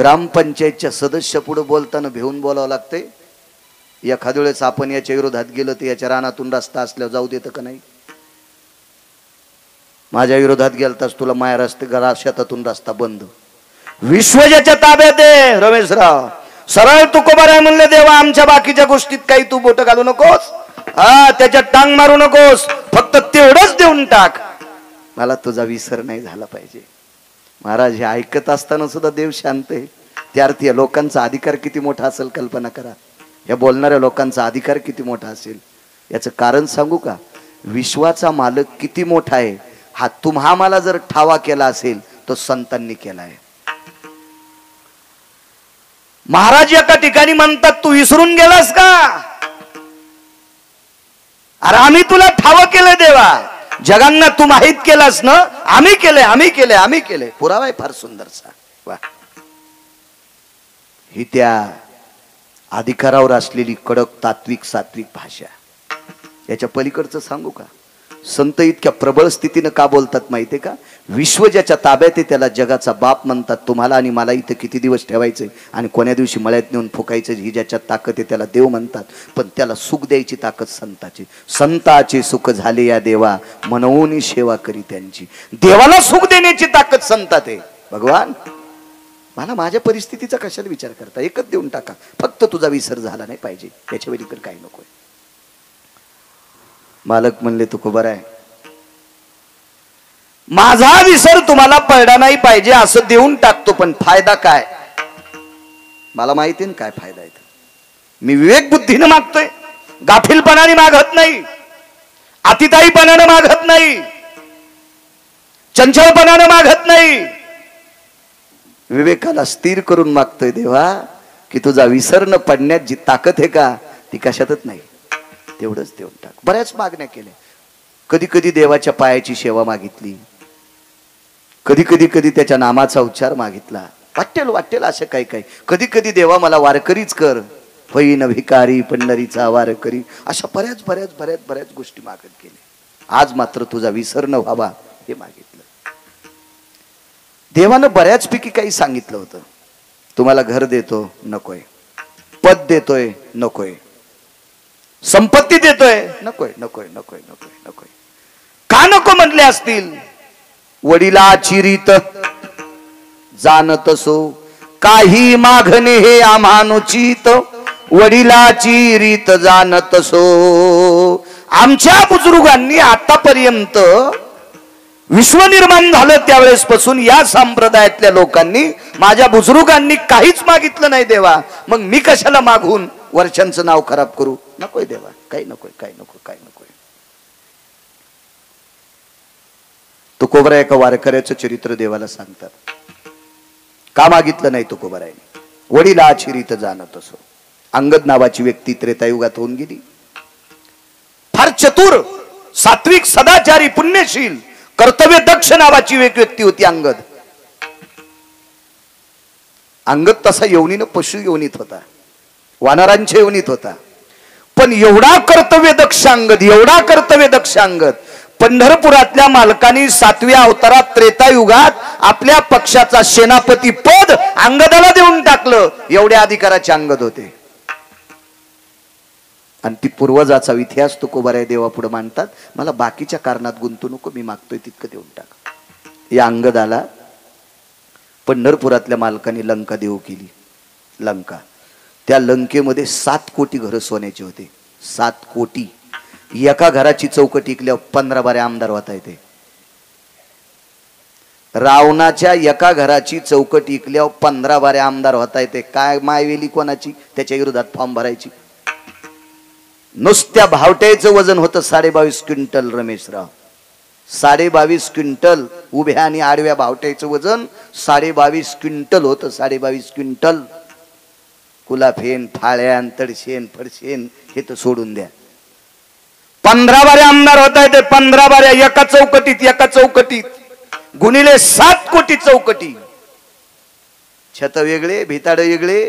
ग्रामपंचायतच्या सदस्य पुढे बोलताना भिवून बोलावं लागतंय. एखाद्या वेळेस आपण याच्या विरोधात गेलो तर याच्या रानातून रस्ता असल्यावर जाऊ देतं का नाही? माझ्या विरोधात गेलतास तुला माया रस्ते शेतातून रस्ता बंद. विश्व ज्याच्या ताब्यात आहे रमेशराव, सरळ तुकोबाराय म्हणले देवा आमच्या बाकीच्या गोष्टीत काही तू बोट घालू नकोस, त्याच्यात टांग मारू नकोस, फक्त तेवढंच देऊन टाक, मला तुझा विसर नाही झाला पाहिजे. महाराज हे ऐकत असताना सुद्धा देव शांत आहे. त्यार्थी या लोकांचा अधिकार किती मोठा असेल कल्पना करा. या बोलणाऱ्या लोकांचा अधिकार किती मोठा असेल. याचं कारण सांगू का? विश्वाचा मालक किती मोठा आहे हा तुम्हा मला जर ठावा केला असेल तो संतांनी केला आहे. महाराज एका ठिकाणी म्हणतात तू विसरून गेलास का? अरे आम्ही तुला ठाव केलं देवा, जगांना तू माहित केलास ना, आम्ही केले आम्ही केले आम्ही केले. पुरावा आहे फार सुंदरसा. वा, ही त्या अधिकारावर असलेली कडक तात्विक सात्विक भाषा. याच्या पलीकडचं सांगू का? संत इतक्या प्रबळ स्थितीनं का बोलतात माहितीये का? विश्व ज्याच्या ताब्यात आहे त्याला जगाचा बाप म्हणतात. तुम्हाला आणि मला इथं किती दिवस ठेवायचंय आणि कोण्या दिवशी मळ्यात नेऊन फुकायचं ही ज्याच्यात ताकद आहे त्याला देव म्हणतात. पण त्याला सुख द्यायची ताकद संताची. संताचे सुख झाले या देवा मनवून सेवा करी त्यांची. देवाला सुख देण्याची ताकद संतात आहे. भगवान मला माझ्या परिस्थितीचा कशाला विचार करता, एकच देऊन टाका, फक्त तुझा विसर झाला नाही पाहिजे, याच्या वेळीकडे काही नकोय. मालक म्हणले तुकोबाराय माझा विसर तुम्हाला पडला नाही पाहिजे असं देऊन टाकतो, पण फायदा काय? मला माहिती ना काय फायदा आहे. मी विवेक बुद्धीने मागतोय, गाफीलपणाने मागत नाही, अतिताईपणाने मागत नाही, चंचलपणाने मागत नाही, विवेकाला स्थिर करून मागतोय देवा की तुझा विसर न पडण्यात जी ताकद आहे का ती कशातच नाही, तेवढंच देऊन टाक. बऱ्याच मागण्या केल्या. कधी कधी देवाच्या पायाची सेवा मागितली, कधी कधी त्याच्या नामाचा उच्चार मागितला. वाटेल असं काही काही. कधी कधी देवा मला वारकरीच कर, होईन भिकारी पंढरीचा वारकरी. अशा बऱ्याच गोष्टी मागत गेले. आज मात्र तुझा विसर न व्हावा हे मागितलं. देवानं बऱ्याचपैकी काही सांगितलं होतं. तुम्हाला घर देतो नकोय, पद देतोय नकोय, संपत्ती देतोय नकोय नकोय नकोय नकोय नकोय. का नको म्हटले असतील? वडिलाची रीत जाणत सो काही मागणे हे आम्हानुचित, वडिलाची रीत जाणत सो. आमच्या बुजुर्गांनी आतापर्यंत विश्व निर्माण झालं त्यावेळेस पासून या संप्रदायातल्या लोकांनी माझ्या बुजुर्गांनी काहीच मागितलं नाही देवा, मग मी कशाला मागून वर्षांचं नाव खराब करू? नकोय देवा, काही नकोय काही नको काही नकोय. तुकोबरा एका वारकऱ्याचं चरित्र देवाला सांगतात. का मागितलं नाही तुकोबरायने? वडिलाची रीत जाणत असो. अंगद नावाची व्यक्ती त्रेतायुगात होऊन गेली. फार चतुर, सात्विक, सदाचारी, पुण्यशील, कर्तव्य दक्ष नावाची एक व्यक्ती होती अंगद. अंगद तसा योनीनं पशु योनीत होता, वानरांच्या योनीत होता. पण एवढा कर्तव्य दक्ष अंगद, एवढा कर्तव्य दक्ष अंगद, पंढरपुरातल्या मालकांनी 7व्या अवतारात त्रेतायुगात आपल्या पक्षाचा सेनापती पद अंगदाला देऊन टाकलं. एवढ्या अधिकाराचे अंगद होते. आणि ती पूर्वजाचा इतिहास तुकोबाराय देवा पुढे मांडतात. मला बाकीच्या कारणात गुंतू नको, मी मागतोय तितकं देऊन टाक. या अंगदाला पंढरपुरातल्या मालकांनी लंका देऊ केली. लंका, त्या लंकेमध्ये 7 कोटी घर सोन्याचे होते. 7 कोटी. एका घराची चौकट टिकल्यावर 15-12 आमदार होता येते. रावणाच्या एका घराची चौकट टिकल्यावर 15-12 आमदार होता येते. काय मायवेली कोणाची? त्याच्या विरोधात फॉर्म भरायची. नुसत्या भावट्याचं वजन होतं 22.5 क्विंटल. रमेशराव, 22.5 क्विंटल. उभ्या आणि आडव्या भावट्याचं वजन 22.5 क्विंटल होतं. 22.5 क्विंटल. कुलाफेन, फाळ्यान, तडशेन, फडशेन हे तर सोडून द्या. 15-12 आमदार होता येते. 15-12 एका चौकटीत. एका चौकटीत गुणिले 7 कोटी चौकटी. छत वेगळे, भिताड वेगळे,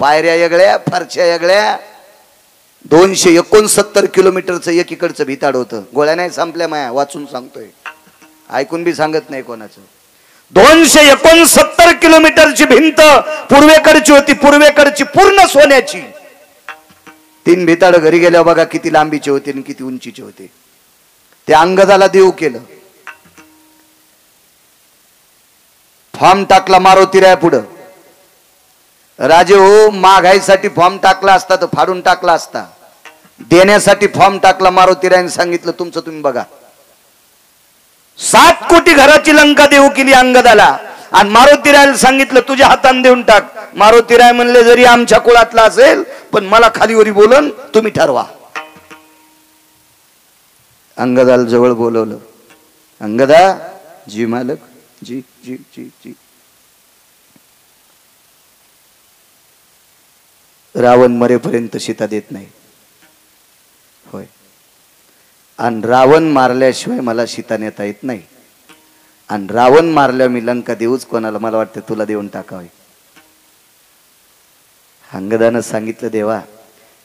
पायऱ्या वेगळ्या, फरच्या वेगळ्या. 269 किलोमीटरचं एकीकडचं भिताड होतं. गोळ्या नाही संपल्या माया, वाचून सांगतोय, ऐकून बी सांगत नाही कोणाचं. 269 किलोमीटरची भिंत पूर्वेकडची होती, पूर्वेकडची पूर्ण सोन्याची. 3 भिताड घरी गेल्यावर बघा किती लांबीचे होते आणि किती उंचीचे होते. ते अंगदाला देव केलं. फॉर्म टाकला मारुती राय पुढं. राजे हो, मागायसाठी फॉर्म टाकला असता तर फाडून टाकला असता. देण्यासाठी फॉर्म टाकला मारुती रायने सांगितलं तुमचं तुम्ही बघा. 7 कोटी घराची लंका देऊ केली अंगदाला आणि मारुती रायला सांगितलं तुझ्या हाताने देऊन टाक. मारुती राय म्हणले जरी आमच्या कुळातला असेल पण मला खालीवरी बोलून तुम्ही ठरवा. अंगदाला जवळ बोलवलं. अंगदा, जी मालक, जी जी जी जी. रावण मरेपर्यंत सीता देत नाही. होय. आणि रावण मारल्याशिवाय मला सीता नेता येत नाही. आणि रावण मारल्यावर मी लंका देऊच कोणाला, मला वाटतं तुला देऊन टाकावी. अंगदानं सांगितलं देवा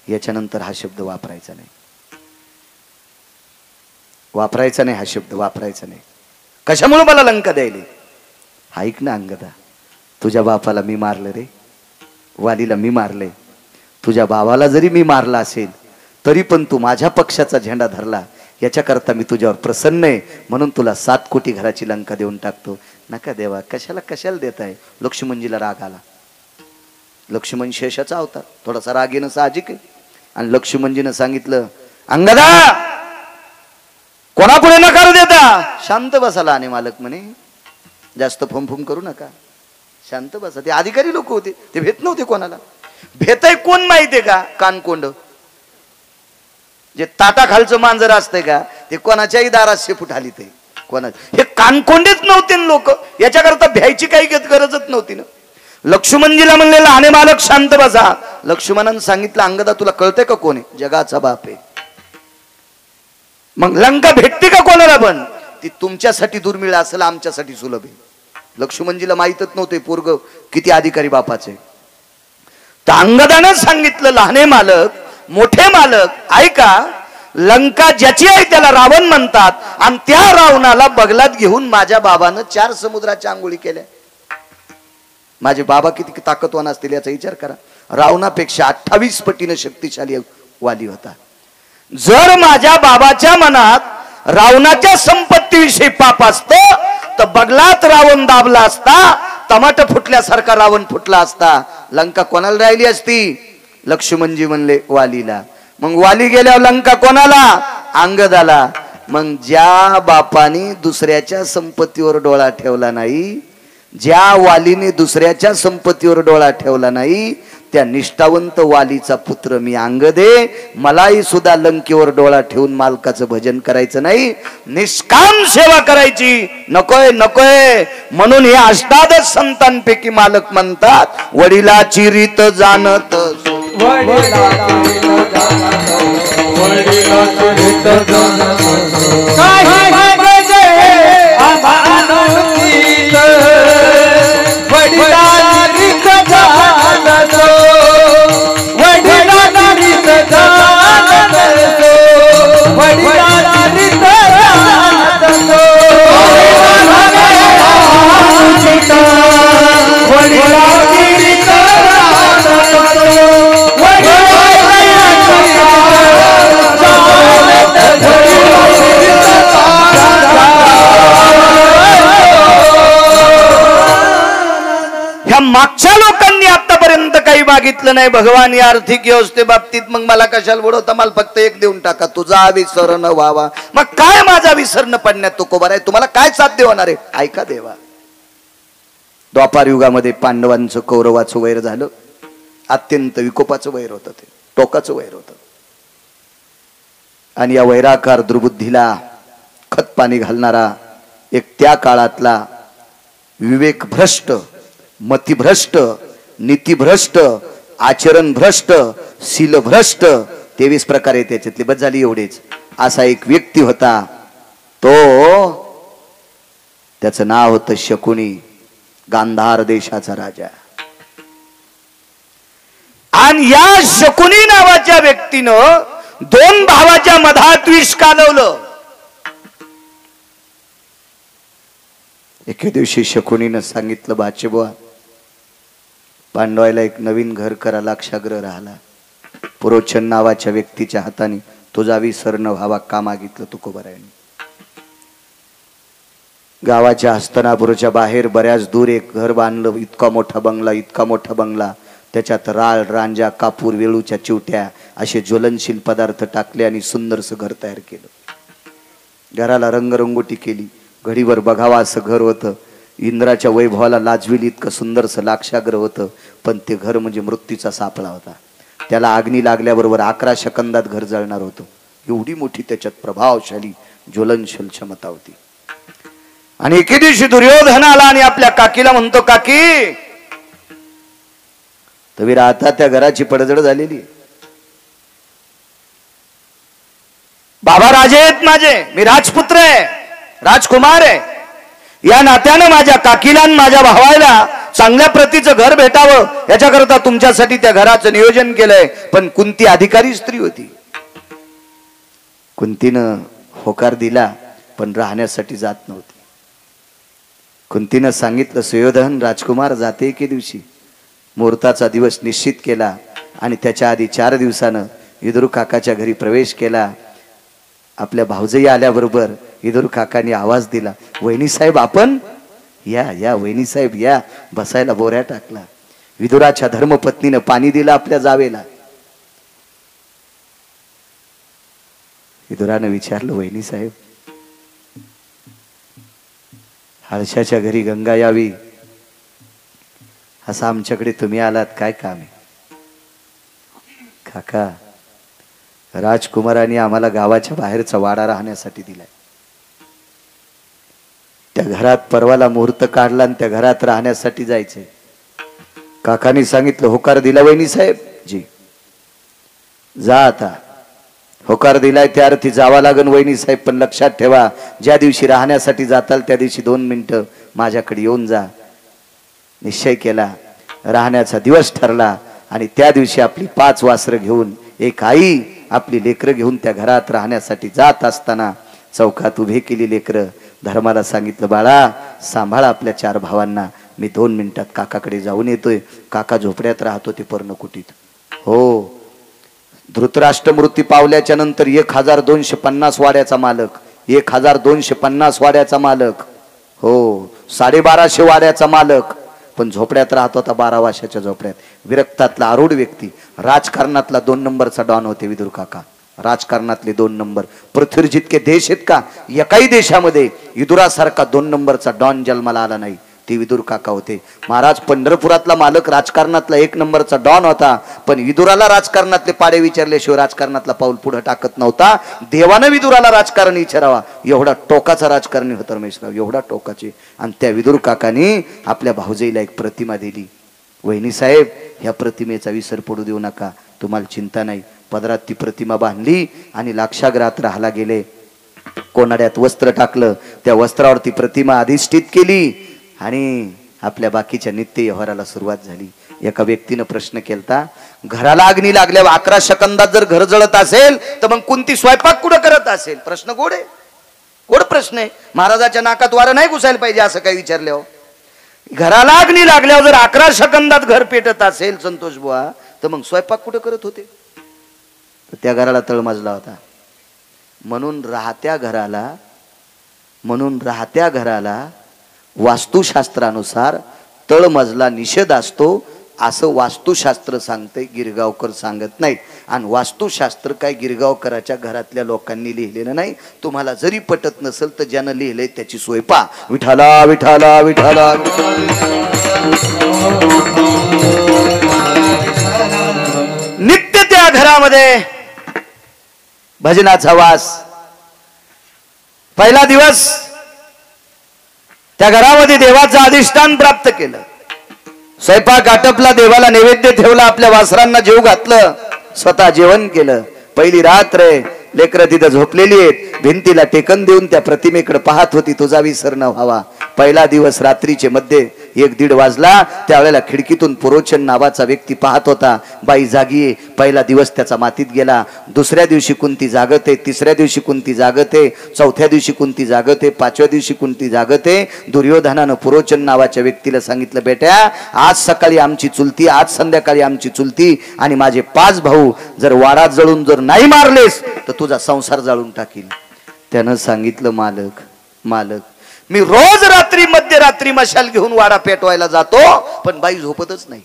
याच्यानंतर हा शब्द वापरायचा नाही, वापरायचा नाही, हा शब्द वापरायचा नाही. कशामुळे मला लंका द्यायली? ऐक ना अंगदा, तुझ्या बापाला मी मारलं रे, वालीला मी मारले. तुझ्या बाबाला जरी मी मारला असेल तरी पण तू माझ्या पक्षाचा झेंडा धरला, याच्याकरता मी तुझ्यावर प्रसन्न आहे, म्हणून तुला 7 कोटी घराची लंका देऊन टाकतो. नका देवा, कशाला देताय? लक्ष्मणजीला राग आला. लक्ष्मण शेषाचा अवतार, थोडासा राग येणं साहजिक आहे. आणि लक्ष्मणजीनं सांगितलं अंगदा कोणापुढे नकार देता? शांत बसाला. आणि मालक म्हणे जास्त फुमफुम करू नका, शांत बसा. ते अधिकारी लोक होते, ते भेट नव्हते कोणाला. भेटय कोण माहितीये का? कानकोंड. जे ताटा खालचं मांजर असतंय का ते कोणाच्याही दारात शेपूट आली ते कोणा. हे कानकोंडेच नव्हते लोक, याच्याकरता भ्यायची काही गरजच नव्हती ना. लक्ष्मणजीला म्हणलेला आणि मालक शांत बसा. लक्ष्मणानं सांगितलं अंगदा तुला कळतंय का कोण आहे? जगाचा बाप आहे. मग लंका भेटते का कोणाला? पण ती तुमच्यासाठी दुर्मिळ असेल, आमच्यासाठी सुलभ आहे. लक्ष्मणजीला माहीतच नव्हते पोरग किती अधिकारी बापाचे. तर अंगदानं सांगितलं लहाने मालक मोठे मालक ऐका, लंका ज्याची आहे त्याला रावण म्हणतात. आणि त्या रावणाला बगलात घेऊन माझ्या बाबानं 4 समुद्राच्या आंघोळी केल्या. माझे बाबा किती ताकदवान असतील याचा विचार करा. रावणापेक्षा 28 पटीने शक्तिशाली वाली होता. जर माझ्या बाबाच्या मनात रावणाच्या संपत्तीविषयी पाप असतं तर बगलात रावण दाबला असता, टमाट फुटल्यासारखा रावण फुटला असता. लंका कोणाला राहिली असती? लक्ष्मणजी म्हणले वालीला. मग वाली गेल्यावर लंका कोणाला? अंगदाला. मग ज्या बापाने दुसऱ्याच्या संपत्तीवर डोळा ठेवला नाही, ज्या वालीने दुसऱ्याच्या संपत्तीवर डोळा ठेवला नाही, त्या निष्ठावंत वालीचा पुत्र मी अंगदे. मलाही सुद्धा लंकेवर डोळा ठेवून मालकाचं भजन करायचं नाही, निष्काम सेवा करायची. नकोय नकोय. म्हणून हे अष्टादश संतांपैकी मालक म्हणतात वडिलाची रीत जाणत, मागच्या लोकांनी आतापर्यंत काही मागितलं नाही भगवान या आर्थिक व्यवस्थे बाबतीत. मग मला कशाला बुडवता? मला फक्त एक देऊन टाका, तुझा विसरण व्हावा. मग काय माझा विसरण पडण्यात तो कोबार आहे? तुम्हाला काय साध्य होणार आहे? ऐका देवा, द्वापार युगामध्ये पांडवांचं कौरवाचं वैर झालं. अत्यंत विकोपाचं वैर होतं, ते टोकाचं वैर होतं. आणि या वैराकार दुर्बुद्धीला खत पाणी घालणारा एक त्या काळातला विवेक भ्रष्ट, मतिभ्रष्ट, नीतिभ्रष्ट, आचरण भ्रष्ट, शील भ्रष्ट, 23 प्रकार आहे त्याच्यातले, बस झाली एवढेच. असा एक व्यक्ती होता. तो त्याचं नाव होतं शकुनी, गांधार देशाचा राजा. आणि या शकुनी नावाच्या व्यक्तीनं 2 भावाच्या मधात विष कालवलं. एके दिवशी शकुनीनं सांगितलं, बाचेबुवा पांडवायला एक नवीन घर करा, लाक्षाग्रह राहिला. पुरोचन नावाच्या व्यक्तीच्या हाताने तुझा विसर न व्हावा का मागितलं तुकोबारायांनी. गावाच्या हस्तनापूरच्या बाहेर बऱ्याच दूर एक घर बांधलं. इतका मोठा बंगला, इतका मोठा बंगला. त्याच्यात राळ, रांजा, कापूर, वेळूच्या चिवट्या असे ज्वलनशील पदार्थ टाकले आणि सुंदरसं घर तयार केलं. घराला रंगरंगोटी केली. घडीवर बघावा असं घर होतं. इंद्राच्या वैभवाला लाजविल इतकं सुंदरसं लाक्षाग्रह होतं. पण ते घर म्हणजे मृत्यूचा सापळा होता. त्याला अग्नी लागल्याबरोबर 11 सेकंदात घर जळणार होतं. एवढी मोठी त्याच्यात प्रभावशाली ज्वलनशील क्षमता होती. आणि एके दिवशी दुर्योधन आला आणि आपल्या काकीला म्हणतो, काकी तुम्ही राहता त्या घराची पडझड झालेली. बाबा राजे आहेत माझे, मी राजपुत्र आहे, राजकुमार आहे. या नात्यानं माझ्या काकीला आणि माझ्या भावाला चांगल्या प्रतीचं घर भेटावं याच्याकरता तुमच्यासाठी त्या घराचं नियोजन केलंय. पण कुंती अधिकारी स्त्री होती. कुंतीनं होकार दिला पण राहण्यासाठी जात नव्हती. कुंतीनं सांगितलं, सुयोधन राजकुमार जाते एके दिवशी. मुहूर्ताचा दिवस निश्चित केला आणि त्याच्या आधी 4 दिवसानं विदुर काकाच्या घरी प्रवेश केला. आपल्या भाऊजई आल्याबरोबर विदुर काकांनी आवाज दिला, वहिनी साहेब आपण या या, वहिनी साहेब या. बसायला बोऱ्या टाकला. विदुराच्या धर्मपत्नीनं पाणी दिलं आपल्या जावेला. विदुरानं विचारलं, वहिनी साहेब हर्षाच्या घरी गंगा यावी असं आमच्याकडे तुम्ही आलात, काय काम आहे? काका राजकुमारांनी आम्हाला गावाच्या बाहेरचा वाडा राहण्यासाठी दिलाय. त्या घरात परवाला मुहूर्त काढला आणि त्या घरात राहण्यासाठी जायचंय. काकांनी सांगितलं, होकार दिला वहिनी साहेब? जी. जा आता. होकार दिलाय त्या अर्थी जावा लागन वहिनी साहेब. पण लक्षात ठेवा, ज्या दिवशी राहण्यासाठी जाताल त्या दिवशी 2 मिनिटं माझ्याकडे येऊन जा. निश्चय केला. राहण्याचा दिवस ठरला आणि त्या दिवशी आपली 5 वासरं घेऊन एक आई आपली लेकरं घेऊन त्या घरात राहण्यासाठी जात असताना चौकात उभे केली लेकरं. धर्माला सांगितलं, बाळा सांभाळा आपल्या 4 भावांना, मी 2 मिनिटात काकाकडे जाऊन येतोय. काका झोपड्यात राहतो ते पर्णकुटीत. हो. धृतराष्ट्र मृत्यू पावल्याच्या नंतर 1250 वाड्याचा मालक, 1250 वाड्याचा मालक. हो. 1250 वाड्याचा मालक. पण झोपड्यात राहत होता 12 वर्षाच्या झोपड्यात. विरक्तातला आरूढ व्यक्ती. राजकारणातला 2 नंबरचा डॉन होते विदुर काका. राजकारणातले 2 नंबर. पृथ्वीवर जितके देश आहेत का, एकाही देशामध्ये विदुरासारखा 2 नंबरचा डॉन जन्माला आला नाही. ते विदुर काका होते. महाराज पंढरपुरातला मालक राजकारणातला 1 नंबरचा डॉन होता. पण विदुराला राजकारणातले पाडे विचारल्याशिवाय राजकारणातला पाऊल पुढे टाकत नव्हता. देवानं विदुराला राजकारण विचारावा एवढा टोकाचा राजकारणी होता रमेशराव, एवढा टोकाचे. आणि त्या विदुर काकानी आपल्या भाऊजाईला एक प्रतिमा दिली. वहिनी साहेब ह्या प्रतिमेचा विसर पडू देऊ नका, तुम्हाला चिंता नाही. पदरात ती प्रतिमा बांधली आणि लाक्षागृहात राहायला गेले. कोनाड्यात वस्त्र टाकलं. त्या वस्त्रावर ती प्रतिमा अधिष्ठित केली आणि आपल्या बाकीच्या नित्य व्यवहाराला सुरुवात झाली. एका व्यक्तीनं प्रश्न केलता, घराला अग्नी लागल्यावर 11 सेकंदात जर घर जळत असेल तर मग कुंती स्वयंपाक कुठं करत असेल? प्रश्न गोड आहे, गोड प्रश्न आहे. महाराजाच्या नाकात वारं नाही घुसायला पाहिजे असं काही विचारल्यावर. घराला अग्नी लागल्यावर जर 11 सेकंदात घर पेटत असेल संतोष बुवा, तर मग स्वयंपाक कुठं करत होते? तर त्या घराला तळमजला होता. म्हणून राहत्या घराला वास्तुशास्त्रानुसार तळमजला निषेध असतो असं वास्तुशास्त्र सांगते, गिरगावकर सांगत नाहीत. आणि वास्तुशास्त्र काय गिरगावकराच्या घरातल्या लोकांनी लिहिलेलं नाही. तुम्हाला जरी पटत नसेल तर ज्यानं लिहिलंय त्याची सोय पहा. विठाला विठाला विठाला. नित्य त्या घरामध्ये भजनाचा वास. पहिला दिवस त्या घरामध्ये देवाचं अधिष्ठान प्राप्त केलं. स्वयंपाक आटपला, देवाला नैवेद्य ठेवला, आपल्या वासरांना जेव घातलं, स्वतः जेवण केलं. पहिली रात्र आहे. लेकरं तिथं झोपलेली आहेत. भिंतीला टेकन देऊन त्या प्रतिमेकडे पाहत होती, तुझा विसर न व्हावा. पहिला दिवस रात्रीचे मध्ये 1-1:30 वाजला. त्यावेळेला खिडकीतून पुरोचन नावाचा व्यक्ती पाहत होता. बाई जागी आहे. पहिला दिवस त्याचा मातीत गेला. दुसऱ्या दिवशी कुंती जागते, तिसऱ्या दिवशी कुंती जागते, चौथ्या दिवशी कुंती जागते, पाचव्या दिवशी कुंती जागते. दुर्योधनानं पुरोचन नावाच्या व्यक्तीला सांगितलं, बेट्या आज सकाळी आमची चुलती, आज संध्याकाळी आमची चुलती आणि माझे 5 भाऊ जर वाडा जळून जर नाही मारलेस तर तुझा संसार जाळून टाकील. त्यानं सांगितलं, मालक मालक मी रोज रात्री मध्यरात्री मशाल घेऊन वाडा पेटवायला जातो, पण बाई झोपतच नाही.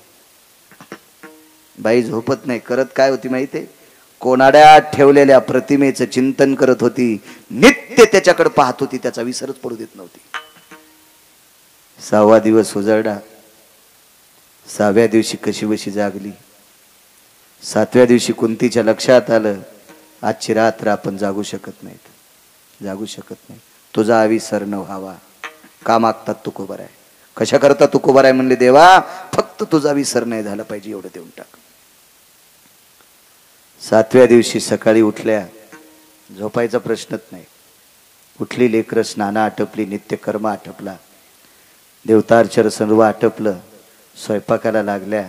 बाई झोपत नाही. करत काय होती माहितीये? कोणाड्यात ठेवलेल्या प्रतिमेचं चिंतन करत होती. नित्य त्याच्याकडे पाहत होती. त्याचा विसरच पडू देत नव्हती. 6वा दिवस उजळला. 6व्या दिवशी कशीबशी जागली. 7व्या दिवशी कुंतीच्या लक्षात आलं, आजची रात्र आपण जागू शकत नाहीत, जागू शकत नाही. तुझा अविसर न व्हावा. का मागतात तुकोबाराय? कशा करता तुकोबाराय म्हणले, देवा फक्त तुझा विसर नाही झाला पाहिजे एवढं देऊन टाक. 7व्या दिवशी सकाळी उठल्या. झोपायचा प्रश्नच नाही. उठली लेकरं, स्नानं आटपली, नित्यकर्म आटपला, देवतार्चन सर्व आटपलं. स्वयंपाकाला लागल्या.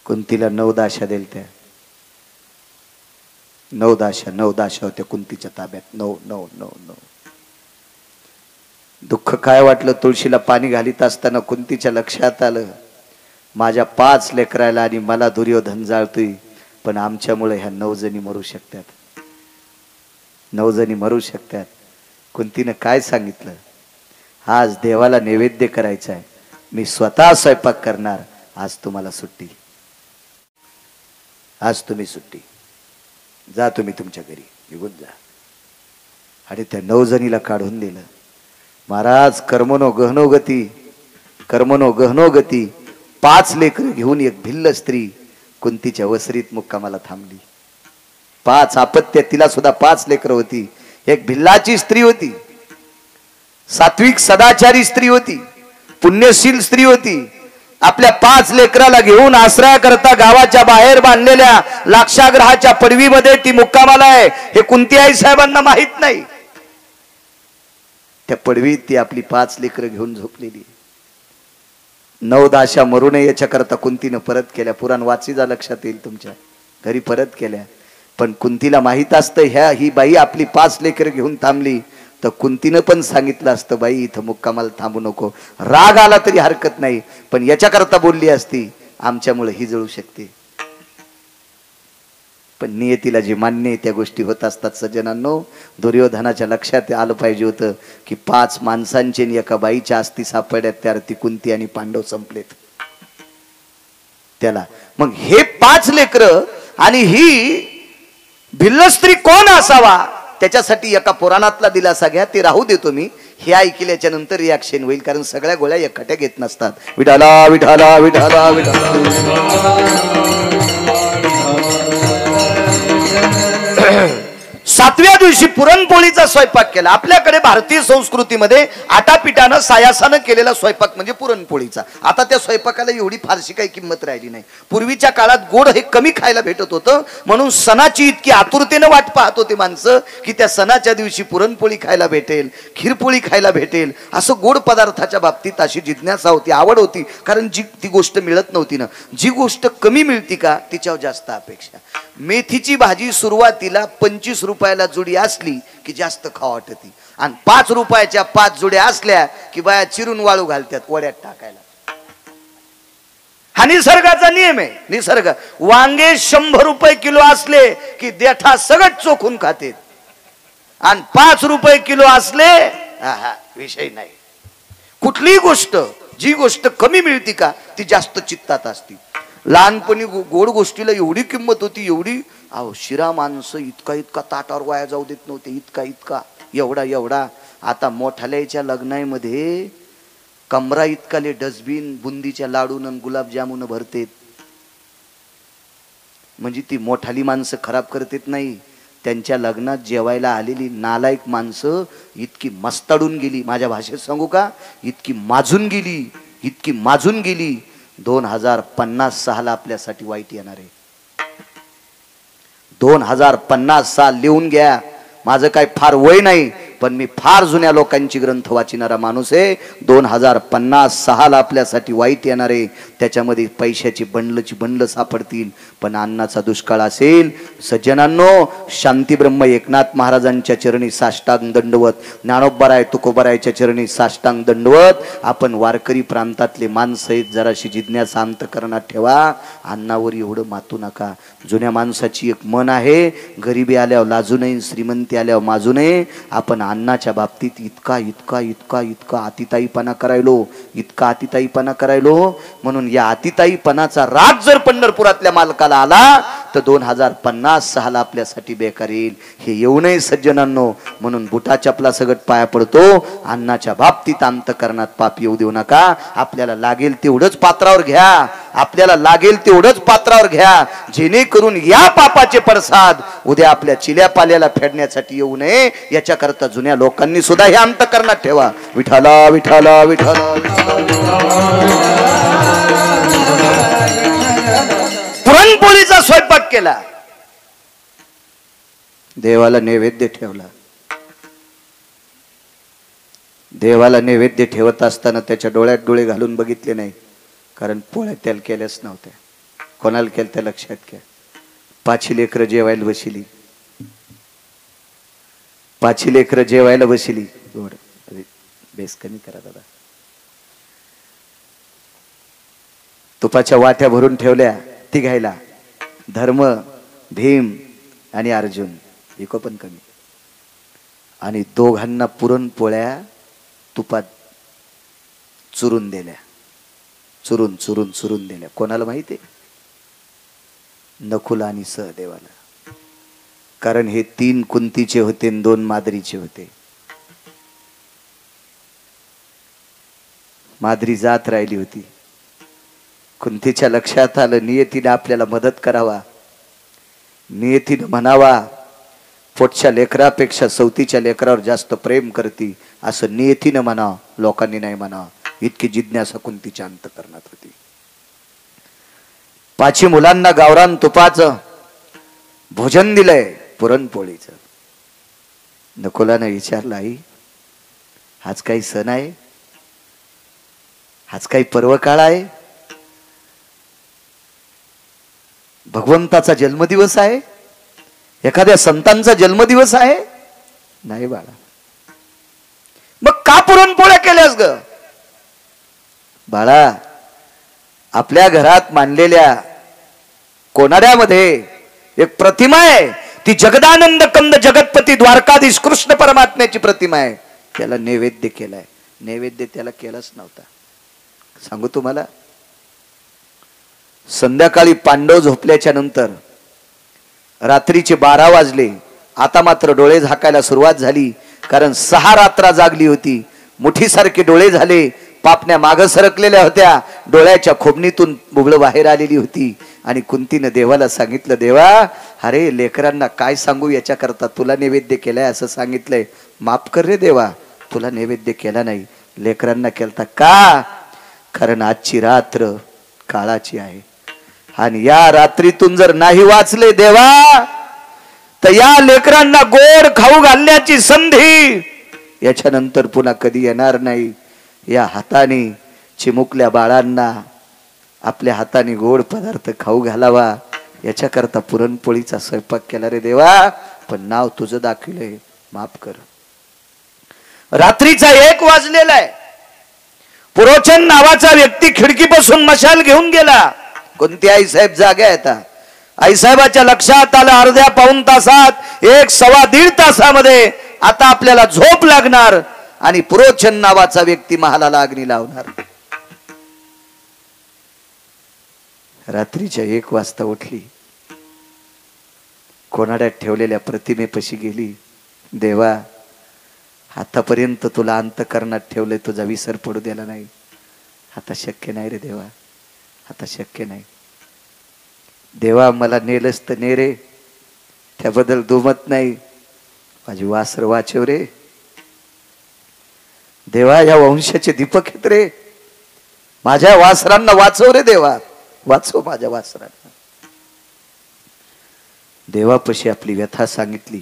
कुंतीला 9 दाशा दिलत्या. 9 दाशा होत्या कुंतीच्या ताब्यात. 9. दुःख काय वाटलं, तुळशीला पाणी घालीत असताना कुंतीच्या लक्षात आलं, माझ्या 5 लेकरायला आणि मला दुर्योधन जाळतोय, पण आमच्यामुळे ह्या 9 जणी मरू शकतात. 9 जणी मरू शकतात. कुंतीनं काय सांगितलं, आज देवाला नैवेद्य करायचा आहे, मी स्वतः स्वयंपाक करणार, आज तुम्हाला सुट्टी, आज तुम्ही सुट्टी, जा तुम्ही तुमच्या घरी, निघून जा. आणि त्या 9 जणीला काढून दिलं. महाराज कर्मनो गहनो गती, कर्मनो गहनो गती. 5 लेकरं घेऊन एक भिल्ल स्त्री कुंतीच्या वसरीत मुक्कामाला थांबली. 5 अपत्य, तिला सुद्धा 5 लेकरं होती. एक भिल्लाची स्त्री होती, सात्विक सदाचारी स्त्री होती, पुण्यशील स्त्री होती. आपल्या 5 लेकराला घेऊन आश्रया करता गावाच्या बाहेर बांधलेल्या लाक्षागृहाच्या पडवीमध्ये ती मुक्कामाला आहे. हे कुंती आई साहेबांना माहित नाही. त्या पडवीत ती आपली 5 लेकरं घेऊन झोपलेली. 9 दाशा मरू नये याच्या करता कुंतीनं परत केल्या. पुराण वाचीचा लक्षात येईल तुमच्या, घरी परत केल्या. पण कुंतीला माहित असतं ही बाई आपली 5 लेकरं घेऊन थांबली, तर कुंतीनं पण सांगितलं असतं, बाई इथं मुक्कामाला थांबू नको. राग आला तरी हरकत नाही, पण याच्या करता बोलली असती, आमच्यामुळे ही जळू शकते. पण नियतीला जे मान्य आहे त्या गोष्टी होत असतात. सज्जनांनो, दुर्योधनाच्या लक्षात आलं पाहिजे होतं की 5 माणसांचे आणि एका बाईच्या अस्थी सापड्यात, त्यावर ती कुंती आणि पांडव संपलेत. त्याला मग हे 5 लेकरं आणि ही भिल्ल स्त्री कोण असावा, त्याच्यासाठी एका पुराणातला दिलासा घ्या. ते राहू देतो मी. हे ऐकल्याच्या नंतर रिॲक्शन होईल, कारण सगळ्या गोळ्या एकट्या घेत नसतात. विठाला विठाला विठाला विठाला. 7व्या दिवशी पुरणपोळीचा स्वयंपाक केला. आपल्याकडे भारतीय संस्कृतीमध्ये आटापिटानं सायासानं केलेला स्वयंपाक म्हणजे पुरणपोळीचा. आता त्या स्वयंपाकाला एवढी फारशी काही किंमत राहिली नाही. पूर्वीच्या काळात गोड हे कमी खायला भेटत होतं, म्हणून सणाची इतकी आतुरतेनं वाट पाहत होते माणसं की त्या सणाच्या दिवशी पुरणपोळी खायला भेटेल, खीरपोळी खायला भेटेल. असं गोड पदार्थाच्या बाबतीत अशी जिज्ञासा होती, आवड होती, कारण ती गोष्ट मिळत नव्हती ना. जी गोष्ट कमी मिळती का तिच्यावर जास्त अपेक्षा. मेथीची भाजी सुरुवातीला 25 रुपयाला जुडी असली की जास्त खावा वाटती, आणि 5 रुपयाच्या 5 जुड्या असल्या की बाया चिरून वाळू घालतात वड्यात टाकायला. हा निसर्गाचा नियम आहे. निसर्ग. वांगे 100 रुपये किलो असले की देठा सगळं चोखून खाते, आणि 5 रुपये किलो असले विषय नाही. कुठलीही गोष्ट, जी गोष्ट कमी मिळती का ती जास्त चित्तात असती. लहानपणी गोड गोष्टीला एवढी किंमत होती, एवढी. अहो शिरा माणसं इतका इतका ताटावर वाया जाऊ देत नव्हते, इतका इतका, एवढा एवढा. आता मोठाल्याच्या लग्नामध्ये कमरा इतकाले डस्टबिन बुंदीच्या लाडून गुलाबजामुन भरतेत. म्हणजे ती मोठाली माणसं खराब करतेत नाही, त्यांच्या लग्नात जेवायला आलेली नालायक माणसं इतकी मस्ताडून गेली, माझ्या भाषेत सांगू का, इतकी माजून गेली, इतकी माजून गेली. 2056 आपल्यासाठी वाईट येणार आहे. 2056 लिहून घ्या. माझं काय फार वय नाही, पण मी फार जुन्या लोकांची ग्रंथ वाचणारा माणूस आहे. 2050-6 आपल्यासाठी वाईट येणार आहे. त्याच्यामध्ये पैशाची बंडलं सापडतील, पण अन्नाचा दुष्काळ असेल. सज्जनांनो, शांतीब्रह्म एकनाथ महाराजांच्या चरणी साष्टांग दंडवत, ज्ञानोबाराय तुकोबारायच्या चरणी साष्टांग दंडवत. आपण वारकरी प्रांतातले माणसं आहेत, जराशी जिज्ञासा अंतःकरणात ठेवा. अन्नावर एवढं मातू नका. जुन्या माणसाची एक मन आहे, गरिबी आल्यावर लाजू नये, श्रीमंती आल्यावर माजू नये. आपण अन्नाच्या बाबतीत इतका इतका इतका इतका अतिताईपणा करायलो. म्हणून या अतिताईपणाचा राग जर पंढरपुरातल्या मालकाला आला तर 2050-6 आपल्यासाठी बेकार येईल. हे येऊ नये सज्जनांनो. म्हणून बुटा चपला सगट पाया पडतो. अन्नाच्या बाबतीत अंतःकरणात पाप येऊ देऊ नका. आपल्याला लागेल तेवढंच पात्रावर घ्या, जेणेकरून या पापाचे पडसाद उद्या आपल्या चिल्या पाल्याला फेडण्यासाठी येऊ नये. याच्याकरता जुन्या लोकांनी सुद्धा हे अंतःकरणात ठेवा. विठाला विठाला विठाला. पुरणपोळीचा स्वयंपाक केला, देवाला नैवेद्य ठेवला. देवाला नैवेद्य ठेवत असताना त्याच्या डोळ्यात डोळे घालून बघितले नाही, कारण पोळ्या त्याला केल्याच नव्हत्या. कोणाला केलं त्या लक्षात घ्या. 5 लेकरं जेवायला बसली. 5 लेकरं जेवायला बसली. बेस कमी करा दादा. तुपाच्या वाट्या भरून ठेवल्या तिघायला. धर्म, भीम आणि अर्जुन. इको पण कमी. आणि दोघांना पुरणपोळ्या तुपात चुरून दिल्या. चुरून दिल्या. कोणाला माहिती? नकुल आणि सहदेवाला. कारण हे 3 कुंतीचे होते आणि 2 माद्रीचे होते. माद्री जात राहिली होती. कुंतीच्या लक्षात आलं, नियतीने आपल्याला मदत करावा, नियतीने म्हणावा पोटच्या लेकरापेक्षा सवतीच्या लेकरावर जास्त प्रेम करती, असं नियतीने म्हणावं, लोकांनी नाही म्हणावं. इतकी जिज्ञासा कुंतीच्या अंतःकरणात होती. 5 मुलांना गावरान तुपाचं भोजन दिलंय, पुरणपोळीचं. नकुलानं विचारलं, आई आज काही सण आहे? आज काही पर्व काळ आहे? भगवंताचा जन्मदिवस आहे? एखाद्या संतांचा जन्मदिवस आहे? नाही बाळा. मग का पुरणपोळ्या केल्यास ग? बाळा, आपल्या घरात मांडलेल्या कोनाड्यामध्ये एक प्रतिमा आहे. ती जगदानंद कंद जगतपती द्वारकाधीश कृष्ण परमात्म्याची प्रतिमा आहे. त्याला नैवेद्य केलाय. नैवेद्य त्याला केलाच नव्हता. सांगू तुम्हाला, संध्याकाळी पांडव झोपल्याच्या नंतर रात्रीचे 12 वाजले. आता मात्र डोळे झाकायला सुरुवात झाली, कारण 6 रात्र जागली होती. मुठीसारखे डोळे झाले. पापण्या माग सरकलेल्या होत्या. डोळ्याच्या खोबणीतून बुबळ बाहेर आलेली होती. आणि कुंतीनं देवाला सांगितलं, देवा, अरे लेकरांना काय सांगू, याच्याकरता तुला नैवेद्य केलाय असं सांगितलंय, माफ कर रे देवा, तुला नैवेद्य केला नाही, लेकरांना केलता. का? कारण आजची रात्र काळाची आहे. आणि या रात्रीतून जर नाही वाचले देवा, तर या लेकरांना गोड खाऊ घालण्याची संधी याच्यानंतर पुन्हा कधी येणार नाही. या हाताने चिमुकल्या बाळांना आपल्या हाताने गोड पदार्थ खाऊ घालावा, याच्याकरता पुरणपोळीचा स्वयंपाक केला रे देवा. पण नाव तुझं दाखवलंय, माफ कर. रात्रीचा 1 वाजलेला आहे. पुरोचन नावाचा व्यक्ती खिडकीपासून मशाल घेऊन गेला. कोणती आईसाहेब जाग्या येतात. आईसाहेबाच्या लक्षात आलं, अर्ध्या पाऊण तासात, 1-1.25 तासामध्ये आता आपल्याला झोप लागणार आणि पुरोचन नावाचा व्यक्ती महालाला अग्नी लावणार. रात्रीच्या 1 वाजता उठली. कोनाड्यात ठेवलेल्या प्रतिमेपाशी गेली. देवा, आतापर्यंत तुला अंतःकरणात ठेवलंय, तुझा विसर पडू दिला नाही. आता शक्य नाही रे देवा, आता शक्य नाही. देवा, मला नेलंच तर ने रे, त्याबद्दल दुमत नाही. माझी वासर वाचव रे देवा, या वंशाचे दीपक आहेत रे, माझ्या वासरांना वाचव रे देवा, वाचव माझ्या वासरांना. देवापाशी आपली व्यथा सांगितली.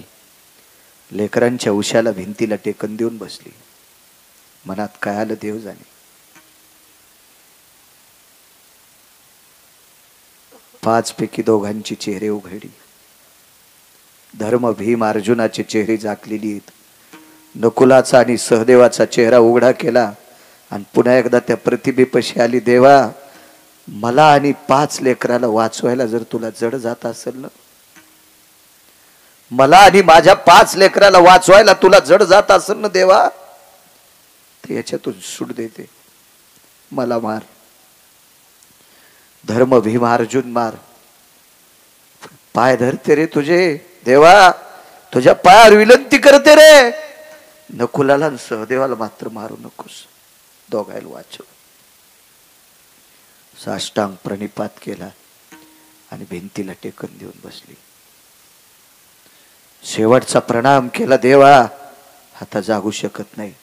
लेकरांच्या उशाला भिंतीला टेकन देऊन बसली. मनात काय आलं देव जाणे. 5 पैकी दोघांची चेहरे उघडली. धर्म भीम अर्जुनाचे चेहरे झाकलेली आहेत. नकुलाचा आणि सहदेवाचा चेहरा उघडा केला आणि पुन्हा एकदा त्या प्रतिभेपाशी आली. देवा, मला आणि 5 लेकराला वाचवायला जर तुला जड जात असेल ना, मला आणि माझ्या 5 लेकराला वाचवायला तुला जड जात असेल ना देवा, तर याच्यातून सूट देते, मला मार. धर्म भीम अर्जुन मार. पाय धरते रे तुझे देवा, तुझ्या पायावर विनंती करते रे. नकुलाला आणि सहदेवाला मात्र मारू नकोस, दोघायला वाचव. साष्टांग प्रणिपात केला आणि भिंतीला टेकन देऊन बसली. शेवटचा प्रणाम केला. देवा, आता जागू शकत नाही,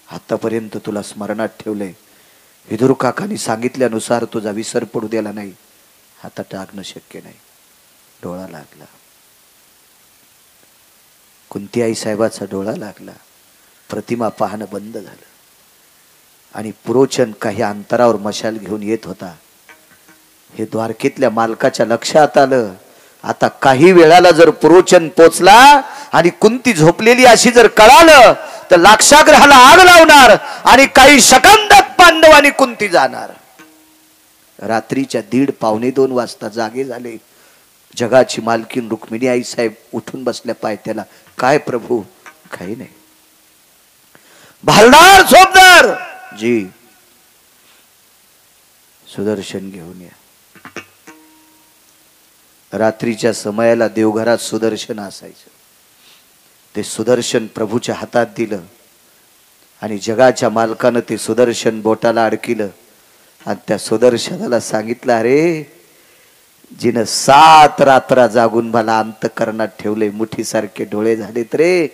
आतापर्यंत तुला स्मरणात ठेवले. विदुर काकांनी सांगितल्यानुसार तुझा विसर पडू दिला नाही, आता टाकणं शक्य नाही. डोळा लागला. कुंती आई साहेबाचा डोळा लागला. प्रतिमा पाहणं बंद झालं आणि पुरोचन काही अंतरावर मशाल घेऊन येत होता. हे द्वारकेतल्या मालकाच्या लक्षात आलं. आता काही वेळाला जर पुरोचन पोचला आणि कुंती झोपलेली अशी जर कळालं तर लाक्षागृहाला आग लावणार आणि काही सेकंदात पांडव आणि कुंती जाणार. रात्रीच्या 1:30 पावणे 2 वाजता जागे झाले. जगाची मालकीन रुक्मिणी आई साहेब उठून बसल्या पायथ्याला. काय प्रभू? काही नाही. भालदार झोपदार जी, सुदर्शन घेऊन या. रात्रीच्या समयाला देवघरात सुदर्शन असायचं. ते सुदर्शन प्रभूच्या हातात दिलं आणि जगाच्या मालकानं ते सुदर्शन बोटाला अडकिलं आणि त्या सुदर्शनाला सांगितलं, अरे जिनं 7 रात्रा जागून मला अंतकरणात ठेवले, मुठीसारखे डोळे झालेत रे,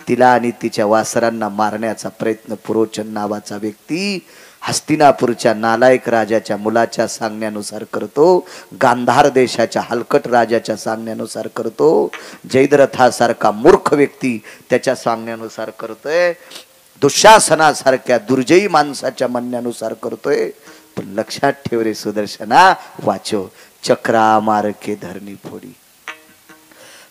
तिला आणि तिच्या वासरांना मारण्याचा प्रयत्न पुरोचन नावाचा व्यक्ती हस्तिनापूरच्या नालायक राजाच्या मुलाच्या सांगण्यानुसार करतो. गांधार देशाच्या हलकट राजाच्या सांगण्यानुसार करतो. जयद्रथासारखा मूर्ख व्यक्ती त्याच्या सांगण्यानुसार करतोय. दुःशासनासारख्या दुर्जयी माणसाच्या म्हणण्यानुसार करतोय. पण लक्षात ठेव रे सुदर्शना, वाचो. चक्रा मार के धरनी फोडी,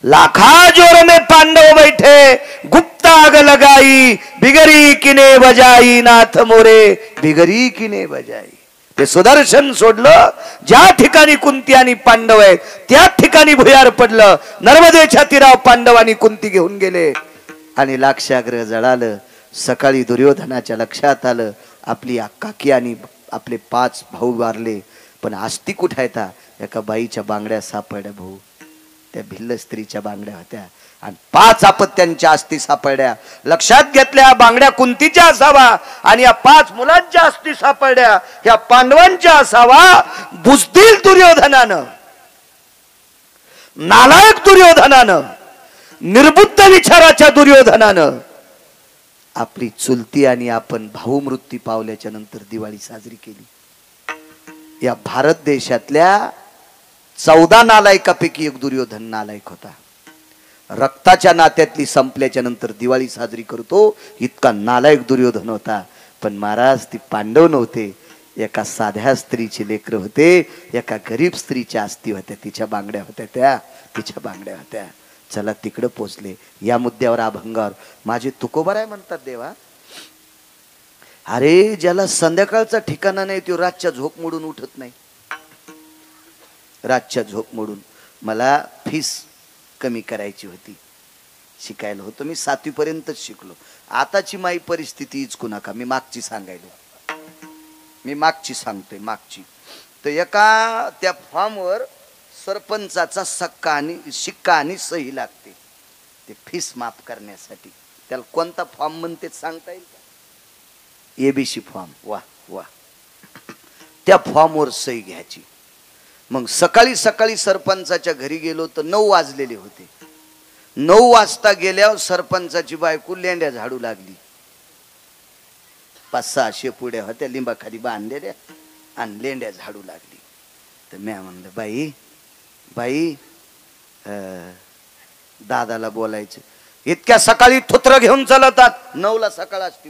लाखा जोर में पांडव बैठे, गुप्त आग लगाई, बिगरी किने बजाई, नाथ मोरे बिगरी किने बजाई. ते सुदर्शन सोडलं. ज्या ठिकाणी कुंती आणि पांडव आहेत त्या ठिकाणी भुयार पडलं. नर्मदेच्या तीरावर पांडव आणि कुंती घेऊन गेले आणि लाक्षागृह जळालं. सकाळी दुर्योधनाच्या लक्षात आलं, आपली काकी आणि आपले 5 भाऊ वारले, पण आस्ती कुठे येता? एका बाईच्या बांगड्या सापडल्या भाऊ. त्या भिल्ल स्त्रीच्या बांगड्या होत्या आणि 5 अपत्यांच्या अस्थी सापडल्या. लक्षात घेतल्या बांगड्या कुंतीच्या असावा आणि या 5 मुलांच्या अस्थी सापडल्या या पांडवांच्या असावा. बुजदिल दुर्योधनानं, नालायक दुर्योधनानं, निर्बुद्ध विचाराच्या दुर्योधनानं आपली चुलती आणि आपण भाऊ मृत्यू पावल्याच्या नंतर दिवाळी साजरी केली. या भारत देशातल्या 14 नालायकापैकी एक दुर्योधन नालायक होता. रक्ताच्या नात्यातली संपल्याच्या नंतर दिवाळी साजरी करतो इतका नालायक दुर्योधन होता. पण महाराज, ती पांडव नव्हते, एका साध्या स्त्रीची लेकर होते. एका गरीब स्त्रीच्या अस्थी होत्या, तिच्या बांगड्या होत्या, तिच्या बांगड्या होत्या. चला तिकडे पोचले. या मुद्द्यावर अभंगावर माझे तुकोबाराय म्हणतात, देवा अरे ज्याला संध्याकाळचा ठिकाणा नाही तो रातच्या झोप मोडून उठत नाही. रातच्या झोप मोडून मला फीस कमी करायची होती, शिकायला होतो मी 7वी पर्यंतच शिकलो. आताची माई परिस्थिती इचकू नका, मी मागची सांगायलो, मी मागची सांगतोय मागची. तर एका त्या फॉर्मवर सरपंचाचा शिक्का आणि सही लागते ते फीस माफ करण्यासाठी. त्याला कोणता फॉर्म म्हणते सांगता येईल का? ABC form. वा वा. त्या फॉर्मवर सही घ्यायची. मग सकाळी सकाळी सरपंचाच्या घरी गेलो तर 9 वाजलेले होते. 9 वाजता गेल्यावर सरपंचाची बायको लेंड्या झाडू लागली. 5-6 शेपुड्या होत्या लिंबाखाली बांधलेल्या आणि लेंड्या झाडू लागली. तर मी म्हणलं, बाई बाई दादाला बोलायचं. इतक्या सकाळी थुत्र घेऊन चालतात, 9ला सकाळ असती.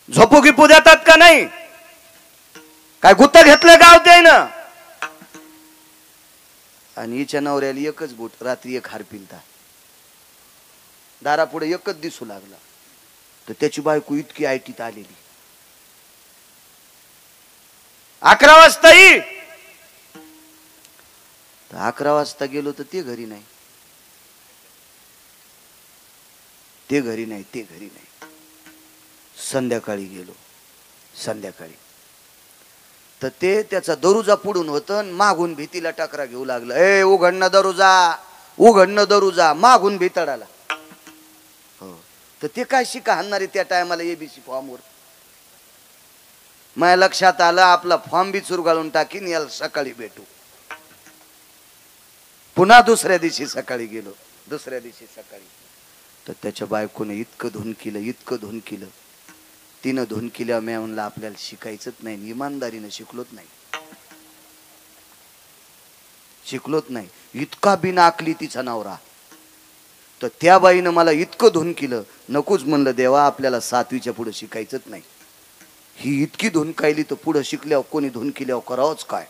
झोपू गिपू देतात का नाही? काय गुत्त घेतलं गाव ते ना. आणि हिच्या नवऱ्याला एकच बूट, रात्री एक हार पिलता, दारापुढे एकच दिसू लागला. तर त्याची बायको इतकी आयटीत आलेली, 11 वाजता 11 वाजता गेलो तर ते घरी नाही, ते घरी नाही, ते घरी नाही. संध्याकाळी गेलो, संध्याकाळी तर ते त्याचा दरुजा पुढून होतं, मागून भीतीला टकरा घेऊ लागलं. ए उघडणं दरुजा, उघडणं दरुजा, मागून भीतडाला. हो, तर ते काय शिका हाणणारे त्या टायमाला एबीसी फॉर्मवर. माझ्या लक्षात आलं आपला फॉर्म बी चुरगाळून टाकीन, याला सकाळी भेटू. पुन्हा दुसऱ्या दिवशी सकाळी गेलो, दुसऱ्या दिवशी सकाळी तर त्याच्या बायकोने इतकं धुन केलं, इतकं धुन केलं. तिनं धुन केल्या. मी म्हणलं आपल्याला शिकायचंच नाही, इमानदारीनं शिकलोच नाही, शिकलोच नाही. इतका बिना आकली तिचा नवरा. तर त्या बाईनं मला इतकं धुन केलं, नकोच म्हणलं देवा, आपल्याला 7वीच्या पुढे शिकायचंच नाही. ही इतकी धुन कायली तर पुढे शिकल्यावर कोणी धुन केल्यावर करावंच काय.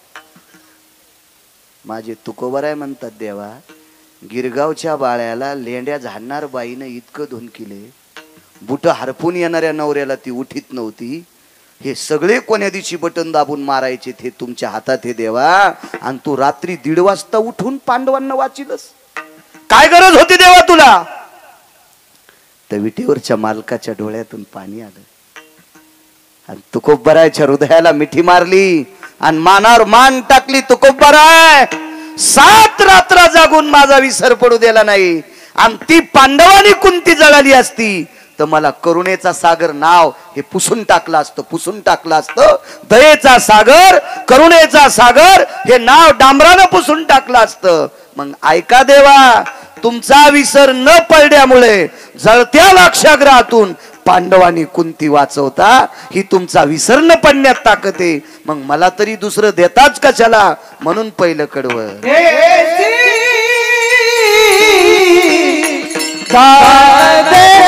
माझे तुकोबर आहे म्हणतात देवा, गिरगावच्या बाळ्याला लेंड्या झाडणार बाईनं इतकं धुन केले, बुट हरपून येणाऱ्या नवऱ्याला ती उठीत नव्हती. हे सगळे कोण्या दिवशी बटन दाबून मारायचे ते तुमच्या हातात हे देवा. आणि तू रात्री 1:30 वाजता उठून पांडवांना वाचिलस, काय गरज होती देवा तुला? तर विटेवरच्या मालकाच्या डोळ्यातून पाणी आलं आणि तुकोबरायच्या हृदयाला मिठी मारली आणि मानावर मान टाकली. तुकोबराय 7 रात्र जागून माझा विसर पडू दिला नाही. आणि ती पांडवांनी कुंती जळाली असती तर मला करुणेचा सागर नाव हे पुसून टाकलं असतं, पुसून टाकलं असतं. दयेचा सागर, करुणेचा सागर हे नाव डांबरानं पुसून टाकलं असतं. मग ऐका देवा, तुमचा विसर न पडल्यामुळे जळत्या लाक्षागृहातून पांडवांनी कुंती वाचवता, ही तुमचा विसर न पडण्यात ताकद आहे. मग मला तरी दुसरं देताच कशाला, म्हणून पहिलं कडवं. देवा